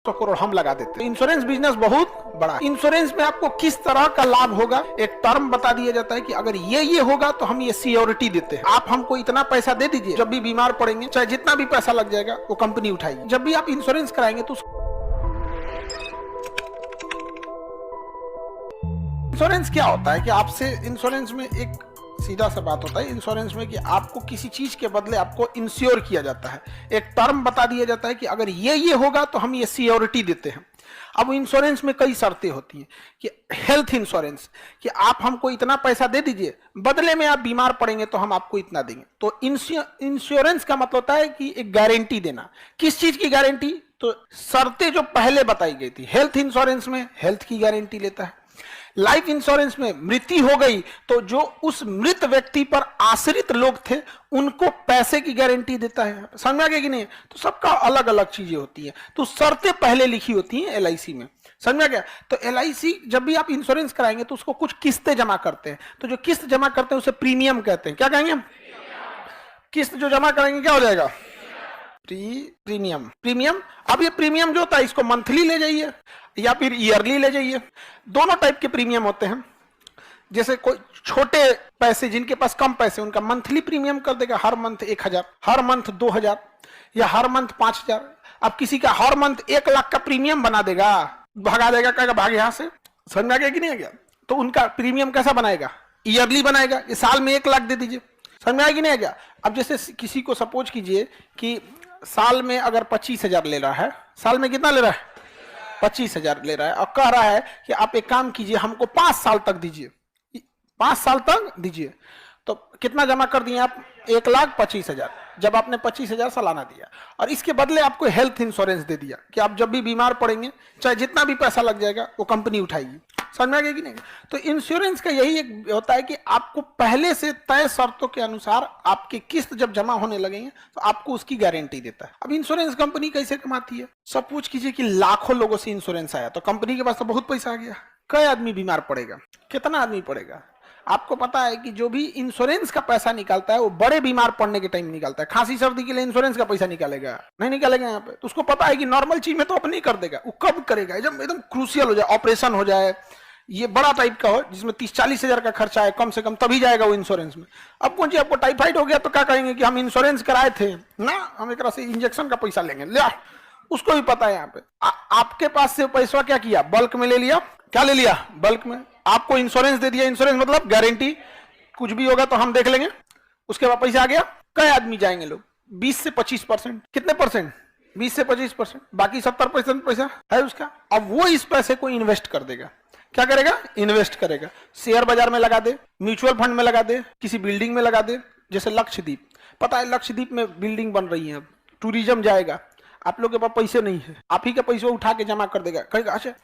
करोड़ हम लगा देते हैं। इंश्योरेंस बिजनेस बहुत बड़ा। इंश्योरेंस में आपको किस तरह का लाभ होगा एक टर्म बता दिया जाता है कि अगर ये होगा तो हम ये सियोरिटी देते हैं। आप हमको इतना पैसा दे दीजिए, जब भी बीमार पड़ेंगे चाहे जितना भी पैसा लग जाएगा वो कंपनी उठाएगी। जब भी आप इंश्योरेंस कराएंगे तो इंश्योरेंस क्या होता है कि आपसे इंश्योरेंस में एक सीधा सा बात होता है इंश्योरेंस में कि आपको किसी चीज के बदले आपको इंश्योर किया जाता है। एक टर्म बता दिया जाता है कि अगर ये होगा तो हम ये सियोरिटी देते हैं। अब इंश्योरेंस में कई शर्तें होती हैं कि हेल्थ इंश्योरेंस कि आप हमको इतना पैसा दे दीजिए, बदले में आप बीमार पड़ेंगे तो हम आपको इतना देंगे। तो इंश्योरेंस का मतलब होता है कि एक गारंटी देना। किस चीज की गारंटी? तो शर्तें जो पहले बताई गई थी। हेल्थ इंश्योरेंस में हेल्थ की गारंटी लेता है। लाइफ इंश्योरेंस में मृत्यु हो गई तो जो उस मृत व्यक्ति पर आश्रित लोग थे उनको पैसे की गारंटी देता है। समझ में आ गया कि नहीं? तो सबका अलग अलग चीजें होती है। तो शर्तें पहले लिखी होती हैं एलआईसी में। समझ में आ गया? तो एलआईसी जब भी आप इंश्योरेंस कराएंगे तो उसको कुछ किस्तें जमा करते हैं। तो जो किस्त जमा करते हैं उसे प्रीमियम कहते हैं। क्या कहेंगे हम? किस्त जो जमा करेंगे क्या हो जाएगा? प्रीमियम। अब ये प्रीमियम जो होता है इसको मंथली ले जाइए या फिर ईयरली ले जाइए। दोनों टाइप के प्रीमियम होते हैं। जैसे कोई छोटे पैसे जिनके पास कम पैसे उनका मंथली प्रीमियम कर देगा हर मंथ 1000, हर मंथ 2000 या हर मंथ 5000। अब किसी का हर मंथ 1 लाख का प्रीमियम बना देगा, भगा देगा, कहेगा भाग यहां से। समझ में आ गया कि नहीं आ गया? तो उनका प्रीमियम कैसा बनाएगा? ईयरली बनाएगा। ये साल में 1 लाख दे दीजिए। समझ में आया कि नहीं आ गया? अब जैसे किसी को सपोज कीजिए कि साल में अगर 25,000 ले रहा है, साल में कितना ले रहा है? 25,000 ले रहा है और कह रहा है कि आप एक काम कीजिए हमको 5 साल तक दीजिए, 5 साल तक दीजिए। तो कितना जमा कर दिए आप? 1,25,000। जब आपने 25,000 सालाना दिया और इसके बदले आपको हेल्थ इंश्योरेंस दे दिया कि आप जब भी बीमार पड़ेंगे चाहे जितना भी पैसा लग जाएगा वो कंपनी उठाएगी। समझ में आ गया कि नहीं? तो इंश्योरेंस का यही एक होता है कि आपको पहले से तय शर्तों के अनुसार आपकी किस्त जब जमा होने लगेंगे तो आपको उसकी गारंटी देता है। अब इंश्योरेंस कंपनी कैसे कमाती है? सब पूछ कीजिए कि लाखों लोगों से इंश्योरेंस आया तो कंपनी के पास तो बहुत पैसा आ गया। कई आदमी बीमार पड़ेगा? कितना आदमी पड़ेगा? आपको पता है कि जो भी इंश्योरेंस का पैसा निकालता है वो बड़े बीमार पड़ने के टाइम निकालता है। खांसी सर्दी के लिए इंश्योरेंस का पैसा निकालेगा? नहीं निकालेगा यहाँ पे। तो उसको पता है कि नॉर्मल चीज में तो अब नहीं कर देगा। वो कब करेगा? जब एकदम क्रूशियल हो जाए, ऑपरेशन हो जाए, ये बड़ा टाइप का हो जिसमें 30-40 हजार का खर्चा है कम से कम, तभी जाएगा वो इंश्योरेंस में। अब कौन जी आपको टाइफाइड हो गया तो क्या कहेंगे कि हम इंश्योरेंस कराए थे ना, हम एक तरह से इंजेक्शन का पैसा लेंगे। ले उसको भी पता है यहाँ पे आपके पास से पैसा क्या किया? बल्क में ले लिया। क्या ले लिया? बल्क में। आपको इंश्योरेंस दे दिया। इंश्योरेंस मतलब गारंटी, कुछ भी होगा तो हम देख लेंगे। उसके बाद पैसा आ गया। कई आदमी जाएंगे लोग? 20 से 25%। कितने परसेंट? 20 से 25%। बाकी 70% पैसा है उसका। अब वो इस पैसे को इन्वेस्ट कर देगा। क्या करेगा? इन्वेस्ट करेगा। शेयर बाजार में लगा दे, म्यूचुअल फंड में लगा दे, किसी बिल्डिंग में लगा दे। जैसे लक्षद्वीप, पता है लक्षद्वीप में बिल्डिंग बन रही है, अब टूरिज्म जाएगा। आप लोग के पास पैसे नहीं है, आप ही के पैसे उठा के जमा कर देगा। कहेगा अच्छा